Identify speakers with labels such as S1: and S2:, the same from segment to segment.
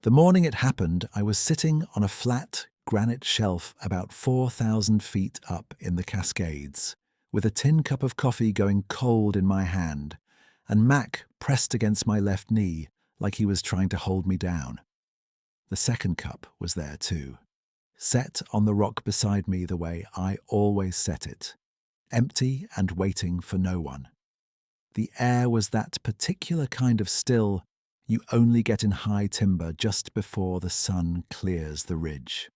S1: The morning it happened, I was sitting on a flat granite shelf about 4,000 feet up in the Cascades, with a tin cup of coffee going cold in my hand, and Mac pressed against my left knee like he was trying to hold me down. The second cup was there too, set on the rock beside me the way I always set it, empty and waiting for no one. The air was that particular kind of still you only get in high timber just before the sun clears the ridge.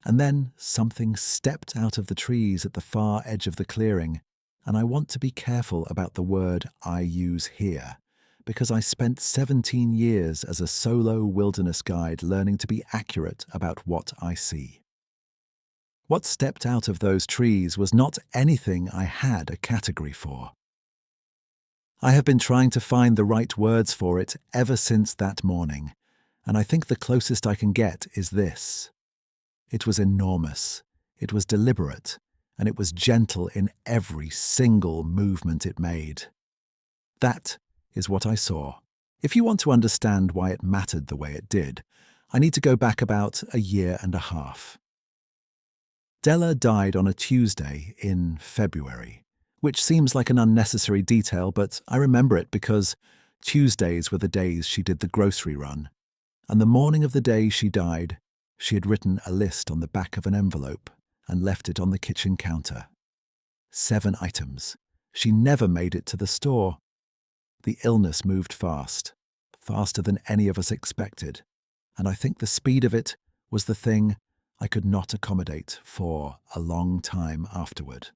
S1: And then something stepped out of the trees at the far edge of the clearing, and I want to be careful about the word I use here, because I spent 17 years as a solo wilderness guide learning to be accurate about what I see. What stepped out of those trees was not anything I had a category for. I have been trying to find the right words for it ever since that morning, and I think the closest I can get is this. It was enormous, it was deliberate, and it was gentle in every single movement it made. That is what I saw. If you want to understand why it mattered the way it did, I need to go back about a year and a half. Della died on a Tuesday in February, which seems like an unnecessary detail, but I remember it because Tuesdays were the days she did the grocery run, and the morning of the day she died, she had written a list on the back of an envelope and left it on the kitchen counter. 7 items. She never made it to the store. The illness moved fast, faster than any of us expected, and I think the speed of it was the thing I could not accommodate for a long time afterward.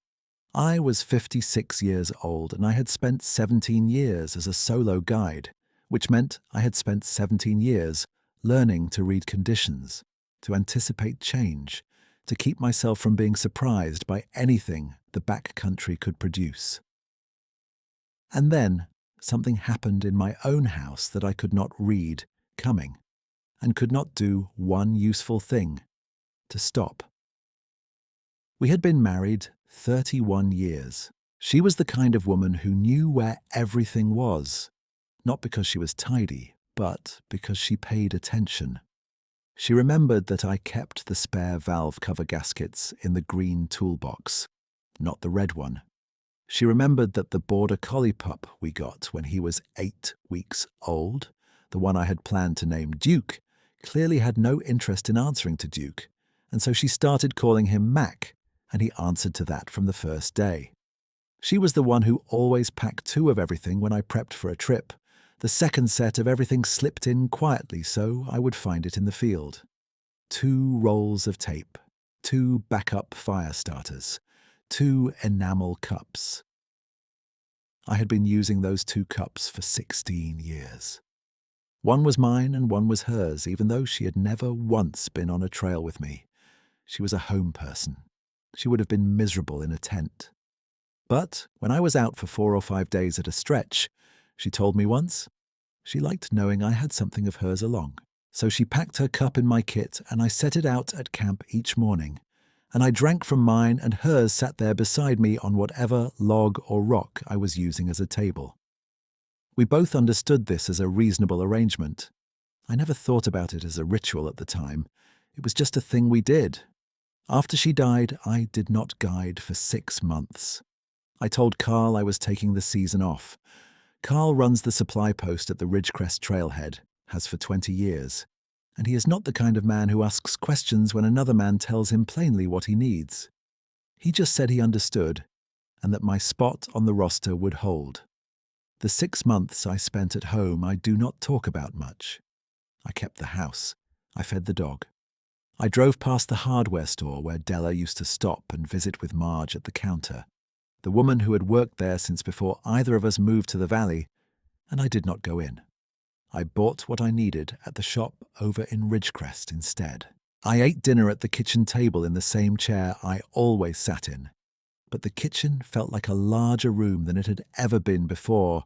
S1: I was 56 years old and I had spent 17 years as a solo guide, which meant I had spent 17 years learning to read conditions, to anticipate change, to keep myself from being surprised by anything the backcountry could produce. And then something happened in my own house that I could not read coming, and could not do one useful thing: to stop. We had been married 31 years. She was the kind of woman who knew where everything was, not because she was tidy, but because she paid attention. She remembered that I kept the spare valve cover gaskets in the green toolbox, not the red one. She remembered that the border collie pup we got when he was 8 weeks old, the one I had planned to name Duke, clearly had no interest in answering to Duke, and so she started calling him Mac, and he answered to that from the first day. She was the one who always packed 2 of everything when I prepped for a trip. The second set of everything slipped in quietly so I would find it in the field. 2 rolls of tape, 2 backup fire starters, 2 enamel cups. I had been using those 2 cups for 16 years. One was mine and one was hers, even though she had never once been on a trail with me. She was a home person. She would have been miserable in a tent. But when I was out for 4 or 5 days at a stretch, she told me once, she liked knowing I had something of hers along. So she packed her cup in my kit and I set it out at camp each morning, and I drank from mine and hers sat there beside me on whatever log or rock I was using as a table. We both understood this as a reasonable arrangement. I never thought about it as a ritual at the time. It was just a thing we did. After she died, I did not guide for 6 months. I told Carl I was taking the season off. Carl runs the supply post at the Ridgecrest trailhead, has for 20 years, and he is not the kind of man who asks questions when another man tells him plainly what he needs. He just said he understood, and that my spot on the roster would hold. The 6 months I spent at home I do not talk about much. I kept the house. I fed the dog. I drove past the hardware store where Della used to stop and visit with Marge at the counter, the woman who had worked there since before either of us moved to the valley, and I did not go in. I bought what I needed at the shop over in Ridgecrest instead. I ate dinner at the kitchen table in the same chair I always sat in, but the kitchen felt like a larger room than it had ever been before,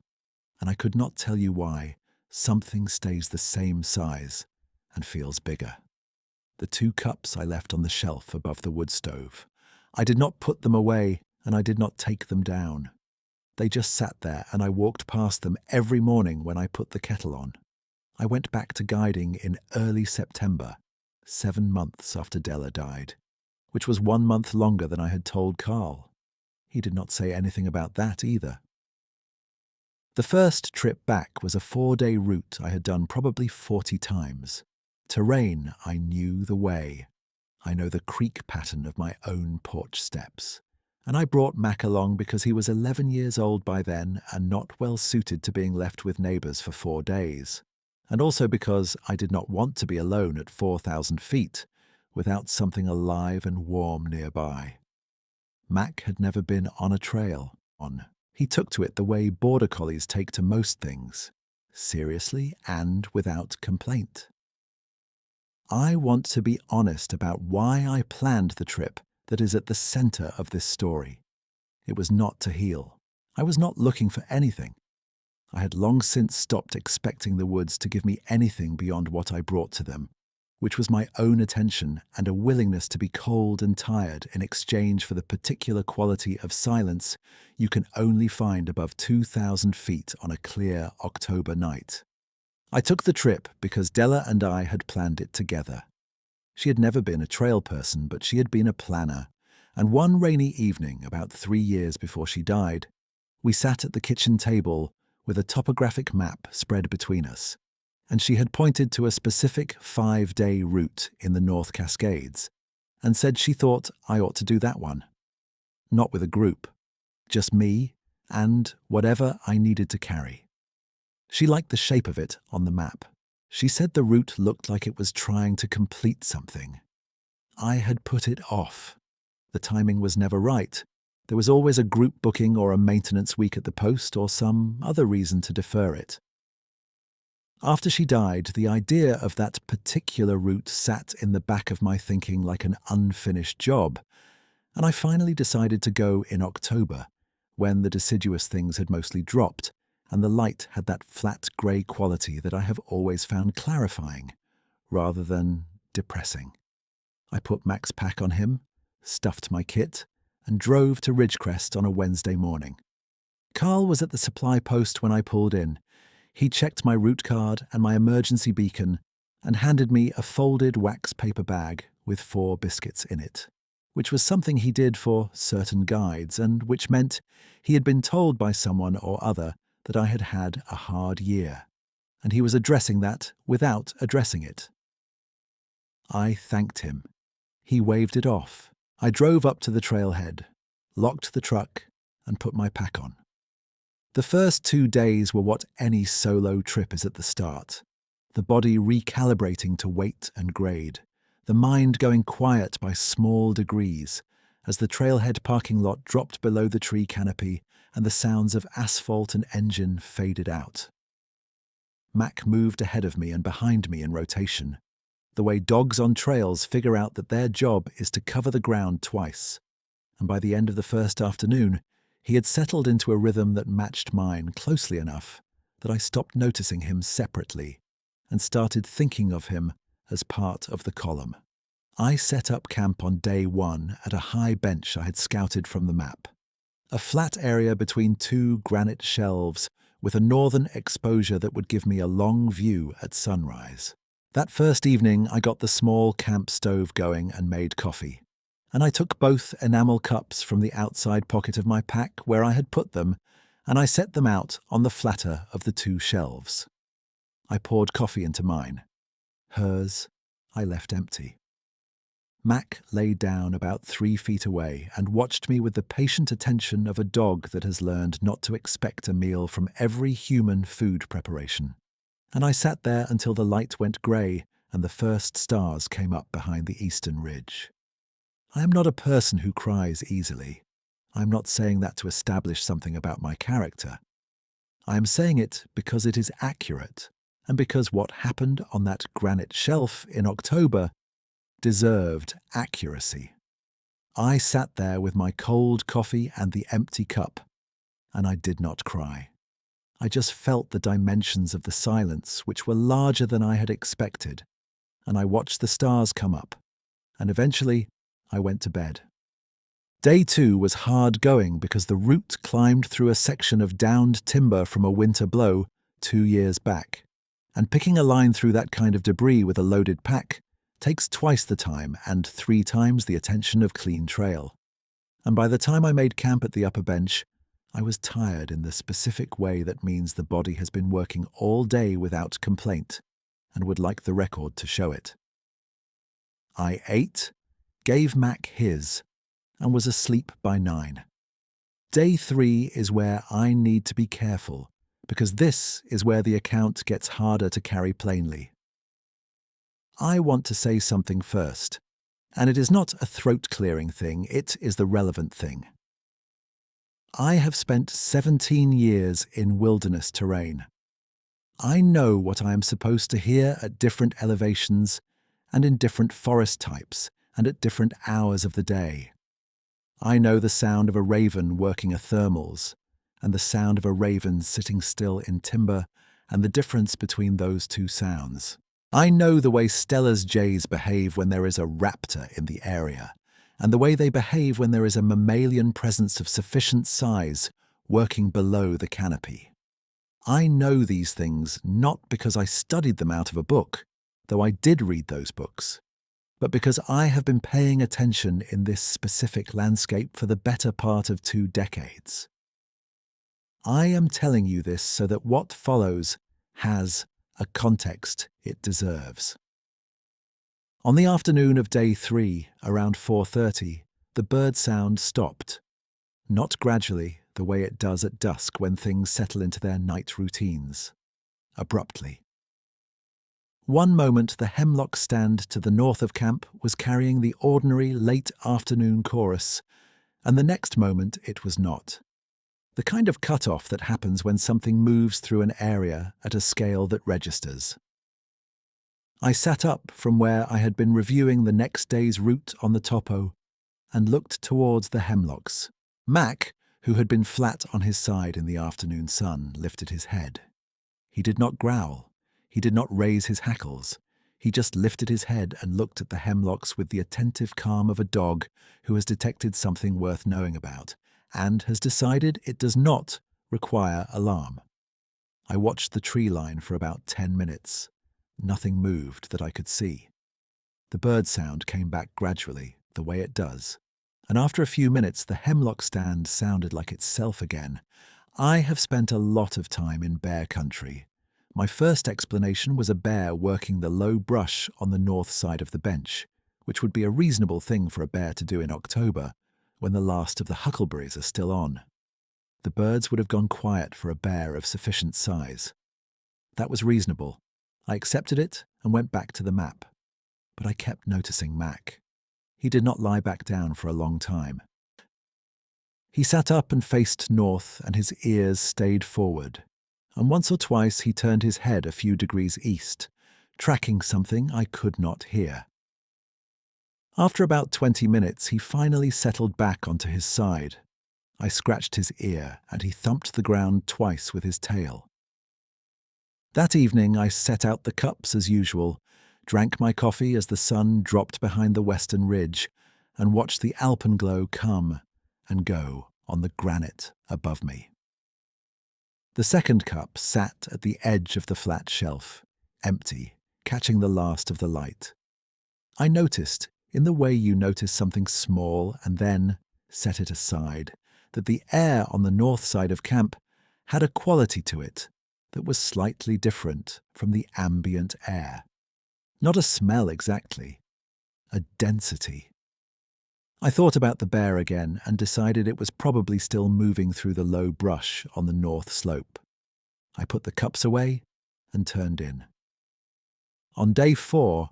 S1: and I could not tell you why. Something stays the same size and feels bigger. The 2 cups I left on the shelf above the wood stove. I did not put them away, and I did not take them down. They just sat there, and I walked past them every morning when I put the kettle on. I went back to guiding in early September, 7 months after Della died, which was 1 month longer than I had told Carl. He did not say anything about that either. The first trip back was a 4-day route I had done probably 40 times. Terrain, I knew the way. I know the creak pattern of my own porch steps. And I brought Mac along because he was 11 years old by then and not well suited to being left with neighbours for 4 days. And also because I did not want to be alone at 4,000 feet without something alive and warm nearby. Mac had never been on a trail. He took to it the way border collies take to most things, seriously and without complaint. I want to be honest about why I planned the trip that is at the center of this story. It was not to heal. I was not looking for anything. I had long since stopped expecting the woods to give me anything beyond what I brought to them, which was my own attention and a willingness to be cold and tired in exchange for the particular quality of silence you can only find above 2,000 feet on a clear October night. I took the trip because Della and I had planned it together. She had never been a trail person, but she had been a planner, and one rainy evening, about 3 years before she died, we sat at the kitchen table with a topographic map spread between us, and she had pointed to a specific 5-day route in the North Cascades and said she thought I ought to do that one. Not with a group, just me and whatever I needed to carry. She liked the shape of it on the map. She said the route looked like it was trying to complete something. I had put it off. The timing was never right. There was always a group booking or a maintenance week at the post or some other reason to defer it. After she died, the idea of that particular route sat in the back of my thinking like an unfinished job, and I finally decided to go in October, when the deciduous things had mostly dropped, and the light had that flat grey quality that I have always found clarifying, rather than depressing. I put Mac's pack on him, stuffed my kit, and drove to Ridgecrest on a Wednesday morning. Carl was at the supply post when I pulled in. He checked my route card and my emergency beacon and handed me a folded wax paper bag with 4 biscuits in it, which was something he did for certain guides and which meant he had been told by someone or other that I had had a hard year, and he was addressing that without addressing it. I thanked him. He waved it off. I drove up to the trailhead, locked the truck, and put my pack on. The first 2 days were what any solo trip is at the start. The body recalibrating to weight and grade, the mind going quiet by small degrees as the trailhead parking lot dropped below the tree canopy and the sounds of asphalt and engine faded out. Mac moved ahead of me and behind me in rotation, the way dogs on trails figure out that their job is to cover the ground twice, and by the end of the first afternoon, he had settled into a rhythm that matched mine closely enough that I stopped noticing him separately and started thinking of him as part of the column. I set up camp on day 1 at a high bench I had scouted from the map, a flat area between 2 granite shelves with a northern exposure that would give me a long view at sunrise. That first evening, I got the small camp stove going and made coffee, and I took both enamel cups from the outside pocket of my pack where I had put them, and I set them out on the flatter of the 2 shelves. I poured coffee into mine. Hers, I left empty. Mac lay down about 3 feet away and watched me with the patient attention of a dog that has learned not to expect a meal from every human food preparation. And I sat there until the light went grey and the first stars came up behind the eastern ridge. I am not a person who cries easily. I am not saying that to establish something about my character. I am saying it because it is accurate, and because what happened on that granite shelf in October deserved accuracy. I sat there with my cold coffee and the empty cup, and I did not cry. I just felt the dimensions of the silence, which were larger than I had expected, and I watched the stars come up, and eventually I went to bed. Day 2 was hard going because the route climbed through a section of downed timber from a winter blow 2 years back, And picking a line through that kind of debris with a loaded pack takes twice the time and 3 times the attention of clean trail. And by the time I made camp at the upper bench, I was tired in the specific way that means the body has been working all day without complaint and would like the record to show it. I ate, gave Mac his, and was asleep by 9. Day 3 is where I need to be careful, because this is where the account gets harder to carry plainly. I want to say something first, and it is not a throat-clearing thing, it is the relevant thing. I have spent 17 years in wilderness terrain. I know what I am supposed to hear at different elevations and in different forest types and at different hours of the day. I know the sound of a raven working a thermals and the sound of a raven sitting still in timber and the difference between those two sounds. I know the way Steller's jays behave when there is a raptor in the area, and the way they behave when there is a mammalian presence of sufficient size working below the canopy. I know these things not because I studied them out of a book, though I did read those books, but because I have been paying attention in this specific landscape for the better part of 2 decades. I am telling you this so that what follows has a context it deserves. On the afternoon of day 3, around 4:30, the bird sound stopped. Not gradually, the way it does at dusk when things settle into their night routines. Abruptly. One moment the hemlock stand to the north of camp was carrying the ordinary late afternoon chorus, and the next moment it was not. The kind of cut-off that happens when something moves through an area at a scale that registers. I sat up from where I had been reviewing the next day's route on the topo and looked towards the hemlocks. Mac, who had been flat on his side in the afternoon sun, lifted his head. He did not growl. He did not raise his hackles. He just lifted his head and looked at the hemlocks with the attentive calm of a dog who has detected something worth knowing about and has decided it does not require alarm. I watched the tree line for about 10 minutes. Nothing moved that I could see. The bird sound came back gradually, the way it does, and after a few minutes the hemlock stand sounded like itself again. I have spent a lot of time in bear country. My first explanation was a bear working the low brush on the north side of the bench, which would be a reasonable thing for a bear to do in October, when the last of the huckleberries are still on. The birds would have gone quiet for a bear of sufficient size. That was reasonable. I accepted it and went back to the map. But I kept noticing Mac. He did not lie back down for a long time. He sat up and faced north, and his ears stayed forward. And once or twice he turned his head a few degrees east, tracking something I could not hear. After about 20 minutes, he finally settled back onto his side. I scratched his ear, and he thumped the ground twice with his tail. That evening I set out the cups as usual, drank my coffee as the sun dropped behind the western ridge, and watched the alpenglow come and go on the granite above me. The second cup sat at the edge of the flat shelf, empty, catching the last of the light. I noticed, in the way you notice something small and then set it aside, that the air on the north side of camp had a quality to it that was slightly different from the ambient air. Not a smell exactly, a density. I thought about the bear again and decided it was probably still moving through the low brush on the north slope. I put the cups away and turned in. On day 4,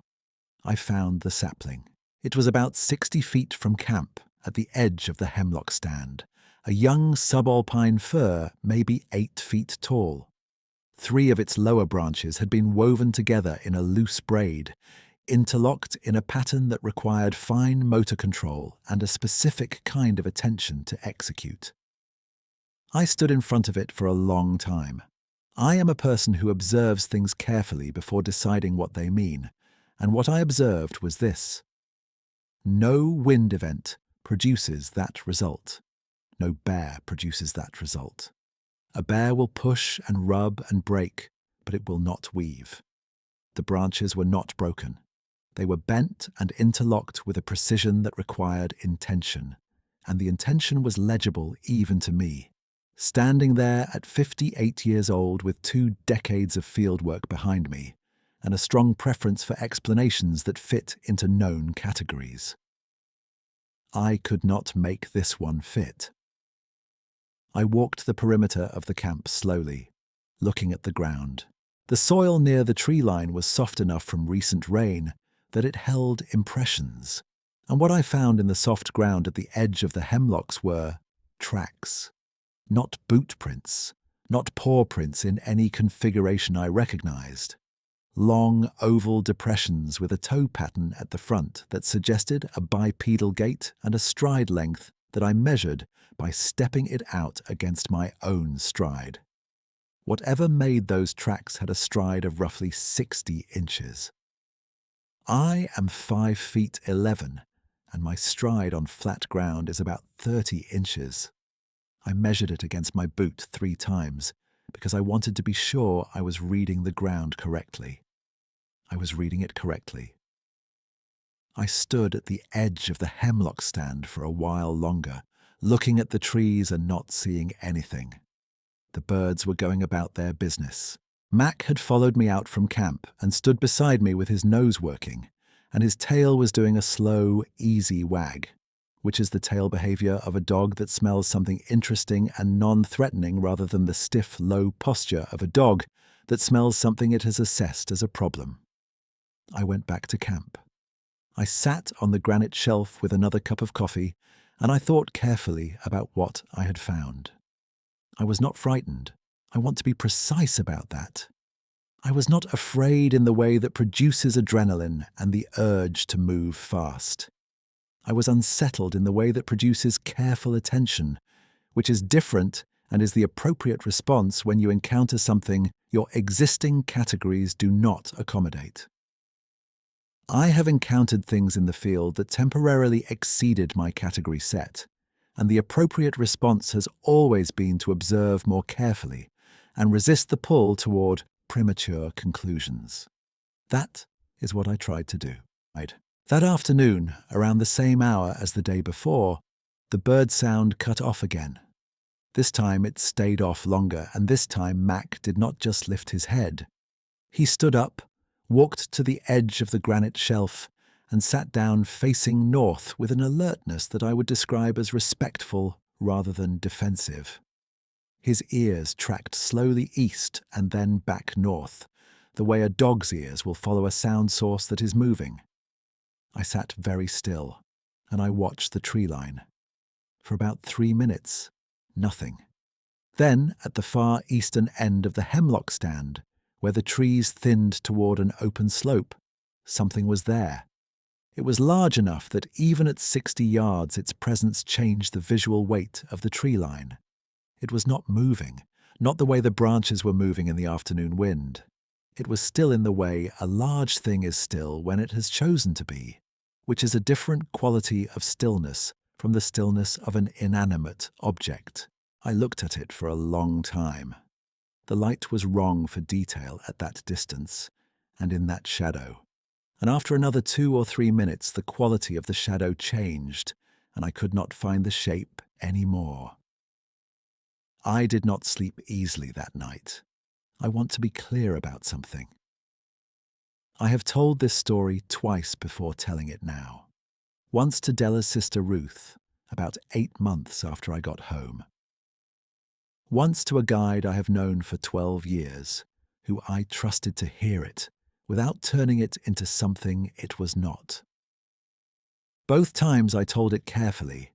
S1: I found the sapling. It was about 60 feet from camp at the edge of the hemlock stand, a young subalpine fir maybe 8 feet tall. 3 of its lower branches had been woven together in a loose braid, interlocked in a pattern that required fine motor control and a specific kind of attention to execute. I stood in front of it for a long time. I am a person who observes things carefully before deciding what they mean, and what I observed was this. No wind event produces that result. No bear produces that result. A bear will push and rub and break, but it will not weave. The branches were not broken. They were bent and interlocked with a precision that required intention, and the intention was legible even to me. Standing there at 58 years old with 2 decades of fieldwork behind me, and a strong preference for explanations that fit into known categories. I could not make this one fit. I walked the perimeter of the camp slowly, looking at the ground. The soil near the tree line was soft enough from recent rain that it held impressions, and what I found in the soft ground at the edge of the hemlocks were tracks. Not boot prints, not paw prints in any configuration I recognized. Long oval depressions with a toe pattern at the front that suggested a bipedal gait and a stride length that I measured by stepping it out against my own stride. Whatever made those tracks had a stride of roughly 60 inches. I am 5 feet 11, and my stride on flat ground is about 30 inches. I measured it against my boot 3 times because I wanted to be sure I was reading the ground correctly. I was reading it correctly. I stood at the edge of the hemlock stand for a while longer, looking at the trees and not seeing anything. The birds were going about their business. Mac had followed me out from camp and stood beside me with his nose working, and his tail was doing a slow, easy wag, which is the tail behavior of a dog that smells something interesting and non-threatening rather than the stiff, low posture of a dog that smells something it has assessed as a problem. I went back to camp. I sat on the granite shelf with another cup of coffee, and I thought carefully about what I had found. I was not frightened. I want to be precise about that. I was not afraid in the way that produces adrenaline and the urge to move fast. I was unsettled in the way that produces careful attention, which is different and is the appropriate response when you encounter something your existing categories do not accommodate. I have encountered things in the field that temporarily exceeded my category set, and the appropriate response has always been to observe more carefully and resist the pull toward premature conclusions. That is what I tried to do. That afternoon, around the same hour as the day before, the bird sound cut off again. This time it stayed off longer, and this time Mac did not just lift his head. He stood up, walked to the edge of the granite shelf, and sat down facing north with an alertness that I would describe as respectful rather than defensive. His ears tracked slowly east and then back north, the way a dog's ears will follow a sound source that is moving. I sat very still, and I watched the tree line. For about 3 minutes, nothing. Then, at the far eastern end of the hemlock stand, where the trees thinned toward an open slope, something was there. It was large enough that even at 60 yards its presence changed the visual weight of the tree line. It was not moving, not the way the branches were moving in the afternoon wind. It was still in the way a large thing is still when it has chosen to be, which is a different quality of stillness from the stillness of an inanimate object. I looked at it for a long time. The light was wrong for detail at that distance and in that shadow. And after another 2 or 3 minutes, the quality of the shadow changed, and I could not find the shape any more. I did not sleep easily that night. I want to be clear about something. I have told this story twice before telling it now. Once to Della's sister Ruth, about 8 months after I got home. Once to a guide I have known for 12 years, who I trusted to hear it, without turning it into something it was not. Both times I told it carefully,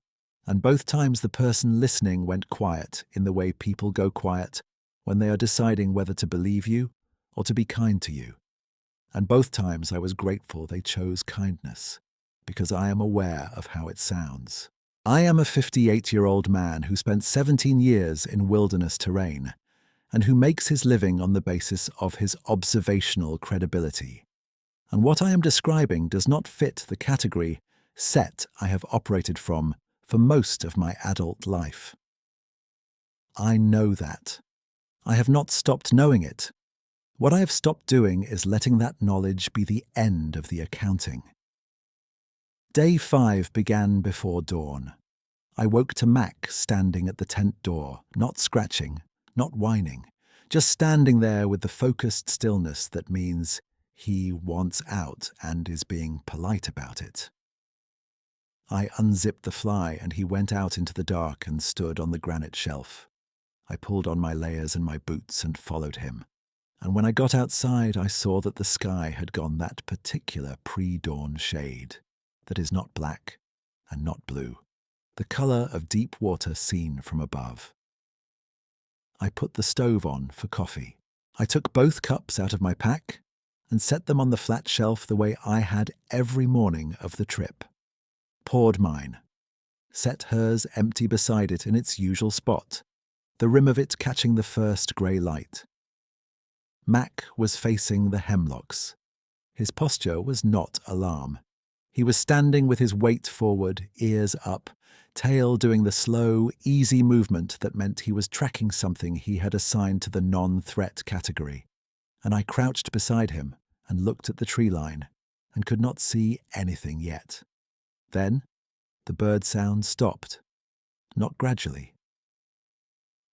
S1: and both times the person listening went quiet in the way people go quiet when they are deciding whether to believe you or to be kind to you. And both times I was grateful they chose kindness, because I am aware of how it sounds. I am a 58-year-old man who spent 17 years in wilderness terrain, and who makes his living on the basis of his observational credibility. And what I am describing does not fit the category set I have operated from for most of my adult life. I know that. I have not stopped knowing it. What I have stopped doing is letting that knowledge be the end of the accounting. Day 5 began before dawn. I woke to Mac standing at the tent door, not scratching, not whining, just standing there with the focused stillness that means he wants out and is being polite about it. I unzipped the fly and he went out into the dark and stood on the granite shelf. I pulled on my layers and my boots and followed him. And when I got outside, I saw that the sky had gone that particular pre-dawn shade that is not black and not blue, the colour of deep water seen from above. I put the stove on for coffee. I took both cups out of my pack and set them on the flat shelf the way I had every morning of the trip. Poured mine. Set hers empty beside it in its usual spot, the rim of it catching the first grey light. Mac was facing the hemlocks. His posture was not alarm. He was standing with his weight forward, ears up, tail doing the slow, easy movement that meant he was tracking something he had assigned to the non-threat category. And I crouched beside him and looked at the tree line and could not see anything yet. Then the bird sound stopped, not gradually.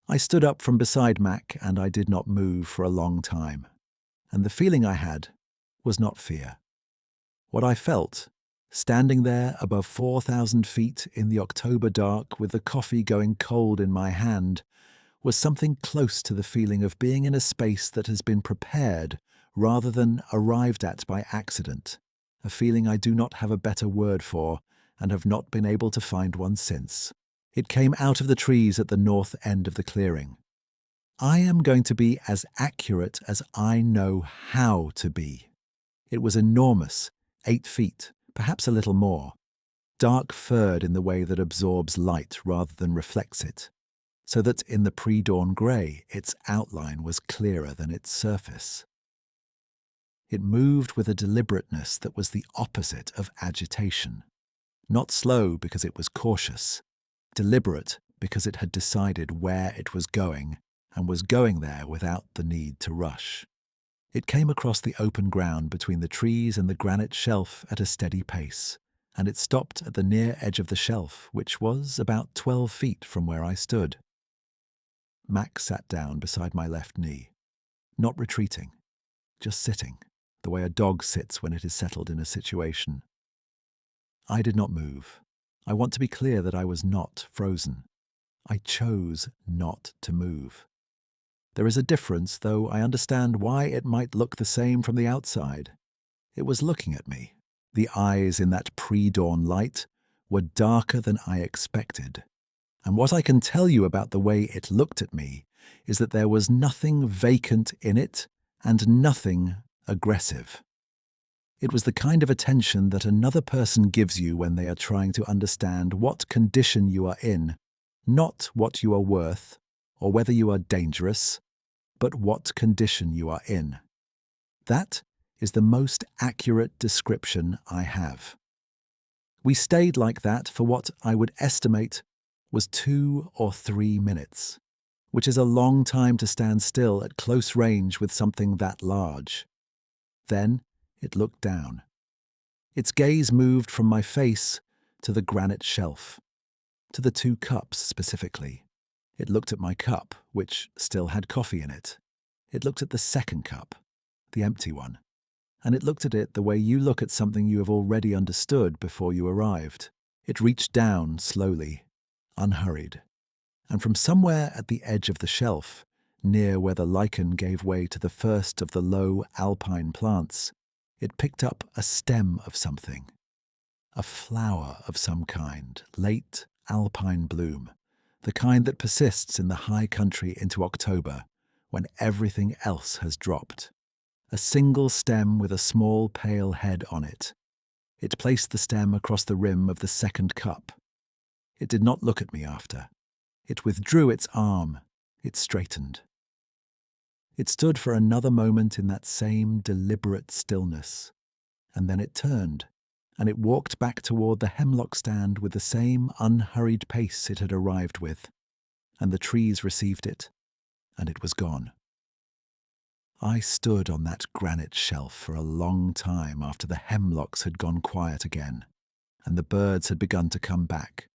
S1: I stood up from beside Mac and I did not move for a long time, and the feeling I had was not fear. What I felt, standing there above 4,000 feet in the October dark with the coffee going cold in my hand, was something close to the feeling of being in a space that has been prepared rather than arrived at by accident, a feeling I do not have a better word for and have not been able to find one since. It came out of the trees at the north end of the clearing. I am going to be as accurate as I know how to be. It was enormous, 8 feet, perhaps a little more, dark furred in the way that absorbs light rather than reflects it, so that in the pre-dawn grey its outline was clearer than its surface. It moved with a deliberateness that was the opposite of agitation, not slow because it was cautious, deliberate because it had decided where it was going and was going there without the need to rush. It came across the open ground between the trees and the granite shelf at a steady pace, and it stopped at the near edge of the shelf, which was about 12 feet from where I stood. Mac sat down beside my left knee, not retreating, just sitting, the way a dog sits when it is settled in a situation. I did not move. I want to be clear that I was not frozen. I chose not to move. There is a difference, though I understand why it might look the same from the outside. It was looking at me. The eyes in that pre-dawn light were darker than I expected. And what I can tell you about the way it looked at me is that there was nothing vacant in it and nothing aggressive. It was the kind of attention that another person gives you when they are trying to understand what condition you are in, not what you are worth or whether you are dangerous, but what condition you are in. That is the most accurate description I have. We stayed like that for what I would estimate was 2 or 3 minutes, which is a long time to stand still at close range with something that large. Then it looked down. Its gaze moved from my face to the granite shelf, to the 2 cups specifically. It looked at my cup, which still had coffee in it. It looked at the second cup, the empty one. And it looked at it the way you look at something you have already understood before you arrived. It reached down slowly, unhurried. And from somewhere at the edge of the shelf, near where the lichen gave way to the first of the low alpine plants, it picked up a stem of something. A flower of some kind, late alpine bloom, the kind that persists in the high country into October, when everything else has dropped. A single stem with a small pale head on it. It placed the stem across the rim of the second cup. It did not look at me after. It withdrew its arm. It straightened. It stood for another moment in that same deliberate stillness, and then it turned, and it walked back toward the hemlock stand with the same unhurried pace it had arrived with, and the trees received it, and it was gone. I stood on that granite shelf for a long time after the hemlocks had gone quiet again, and the birds had begun to come back,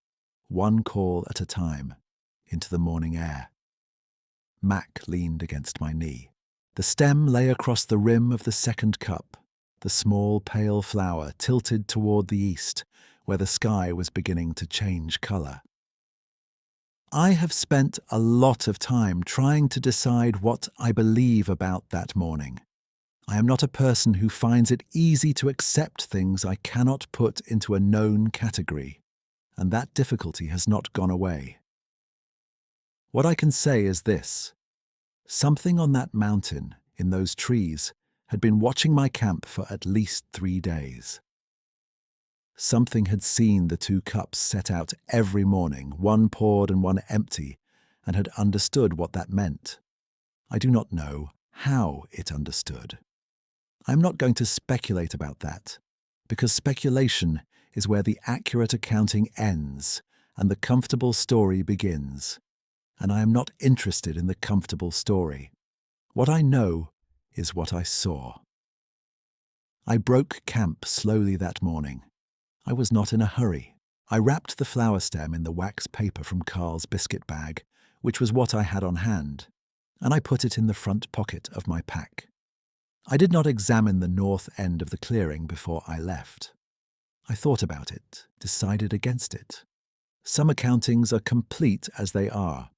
S1: one call at a time, into the morning air. Mac leaned against my knee. The stem lay across the rim of the second cup, the small pale flower tilted toward the east, where the sky was beginning to change colour. I have spent a lot of time trying to decide what I believe about that morning. I am not a person who finds it easy to accept things I cannot put into a known category, and that difficulty has not gone away. What I can say is this: something on that mountain, in those trees, had been watching my camp for at least 3 days. Something had seen the 2 cups set out every morning, one poured and one empty, and had understood what that meant. I do not know how it understood. I am not going to speculate about that, because speculation is where the accurate accounting ends and the comfortable story begins, and I am not interested in the comfortable story. What I know is what I saw. I broke camp slowly that morning. I was not in a hurry. I wrapped the flower stem in the wax paper from Carl's biscuit bag, which was what I had on hand, and I put it in the front pocket of my pack. I did not examine the north end of the clearing before I left. I thought about it, decided against it. Some accountings are complete as they are.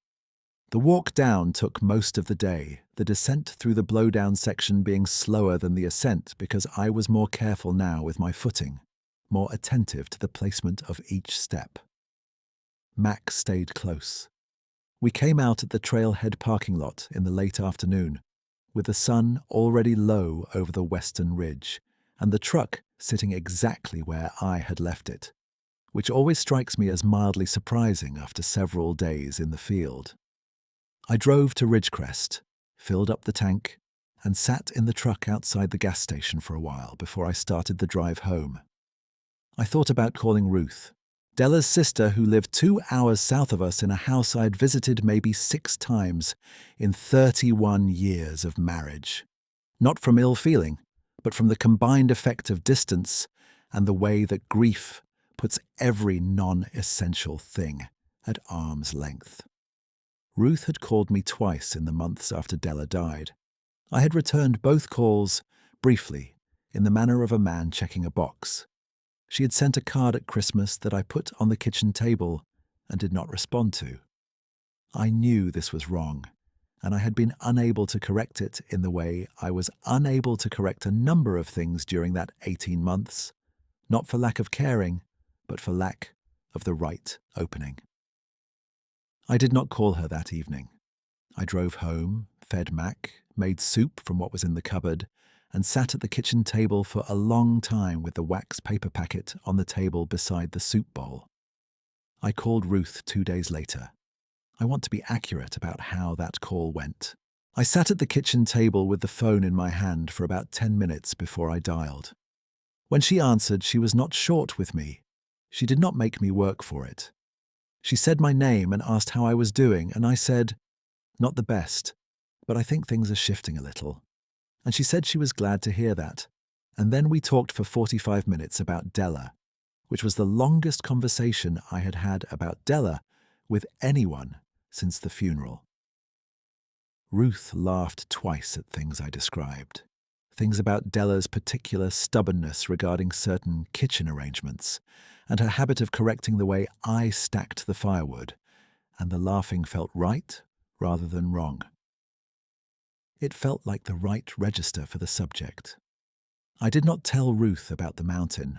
S1: The walk down took most of the day, the descent through the blowdown section being slower than the ascent because I was more careful now with my footing, more attentive to the placement of each step. Mac stayed close. We came out at the trailhead parking lot in the late afternoon, with the sun already low over the western ridge, and the truck sitting exactly where I had left it, which always strikes me as mildly surprising after several days in the field. I drove to Ridgecrest, filled up the tank, and sat in the truck outside the gas station for a while before I started the drive home. I thought about calling Ruth, Della's sister, who lived 2 hours south of us in a house I'd visited maybe 6 times in 31 years of marriage. Not from ill feeling, but from the combined effect of distance and the way that grief puts every non-essential thing at arm's length. Ruth had called me twice in the months after Della died. I had returned both calls, briefly, in the manner of a man checking a box. She had sent a card at Christmas that I put on the kitchen table and did not respond to. I knew this was wrong, and I had been unable to correct it in the way I was unable to correct a number of things during that 18 months, not for lack of caring, but for lack of the right opening. I did not call her that evening. I drove home, fed Mac, made soup from what was in the cupboard, and sat at the kitchen table for a long time with the wax paper packet on the table beside the soup bowl. I called Ruth 2 days later. I want to be accurate about how that call went. I sat at the kitchen table with the phone in my hand for about 10 minutes before I dialed. When she answered, she was not short with me. She did not make me work for it. She said my name and asked how I was doing, and I said, "Not the best, but I think things are shifting a little." And she said she was glad to hear that. And then we talked for 45 minutes about Della, which was the longest conversation I had had about Della with anyone since the funeral. Ruth laughed twice at things I described. Things about Della's particular stubbornness regarding certain kitchen arrangements, and her habit of correcting the way I stacked the firewood, and the laughing felt right rather than wrong. It felt like the right register for the subject. I did not tell Ruth about the mountain.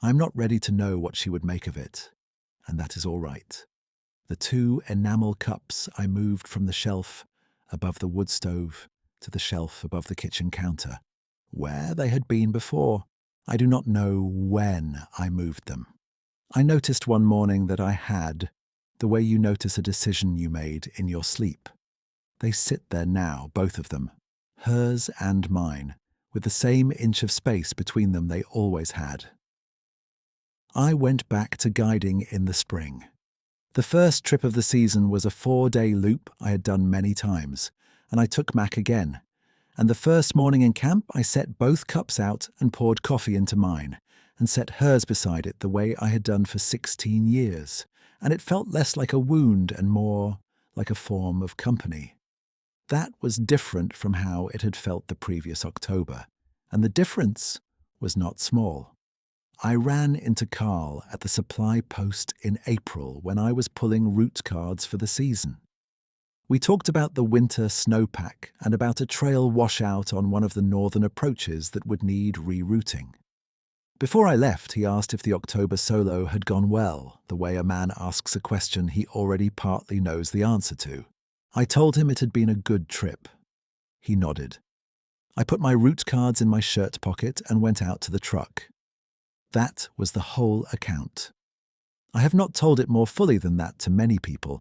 S1: I am not ready to know what she would make of it, and that is all right. The 2 enamel cups I moved from the shelf above the wood stove to the shelf above the kitchen counter. Where they had been before, I do not know when I moved them. I noticed one morning that I had, the way you notice a decision you made in your sleep. They sit there now, both of them, hers and mine, with the same inch of space between them they always had. I went back to guiding in the spring. The first trip of the season was a 4-day loop I had done many times, and I took Mac again, And the first morning in camp, I set both cups out and poured coffee into mine, and set hers beside it the way I had done for 16 years, and it felt less like a wound and more like a form of company. That was different from how it had felt the previous October, and the difference was not small. I ran into Carl at the supply post in April when I was pulling route cards for the season. We talked about the winter snowpack and about a trail washout on one of the northern approaches that would need rerouting. Before I left, he asked if the October solo had gone well, the way a man asks a question he already partly knows the answer to. I told him it had been a good trip. He nodded. I put my route cards in my shirt pocket and went out to the truck. That was the whole account. I have not told it more fully than that to many people.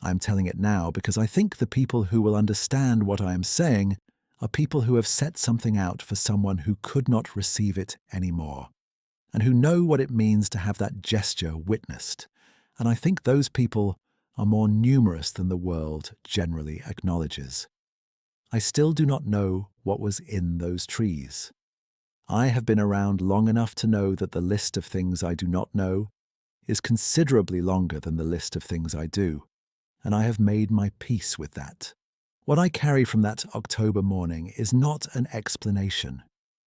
S1: I am telling it now because I think the people who will understand what I am saying are people who have set something out for someone who could not receive it anymore, and who know what it means to have that gesture witnessed. And I think those people are more numerous than the world generally acknowledges. I still do not know what was in those trees. I have been around long enough to know that the list of things I do not know is considerably longer than the list of things I do, and I have made my peace with that. What I carry from that October morning is not an explanation.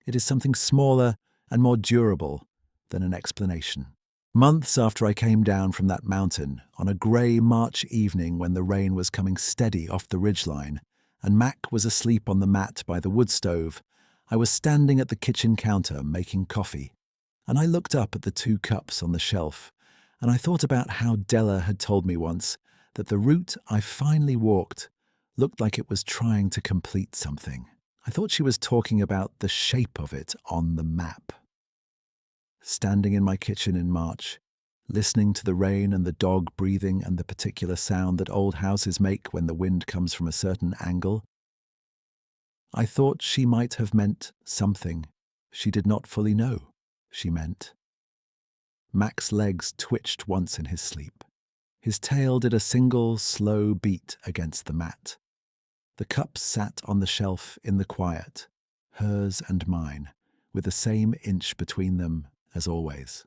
S1: It is something smaller and more durable than an explanation. Months after I came down from that mountain, on a grey March evening when the rain was coming steady off the ridgeline, and Mac was asleep on the mat by the wood stove, I was standing at the kitchen counter making coffee, and I looked up at the 2 cups on the shelf, and I thought about how Della had told me once that the route I finally walked looked like it was trying to complete something. I thought she was talking about the shape of it on the map. Standing in my kitchen in March, listening to the rain and the dog breathing and the particular sound that old houses make when the wind comes from a certain angle, I thought she might have meant something she did not fully know she meant. Mac's legs twitched once in his sleep. His tail did a single, slow beat against the mat. The cups sat on the shelf in the quiet, hers and mine, with the same inch between them as always.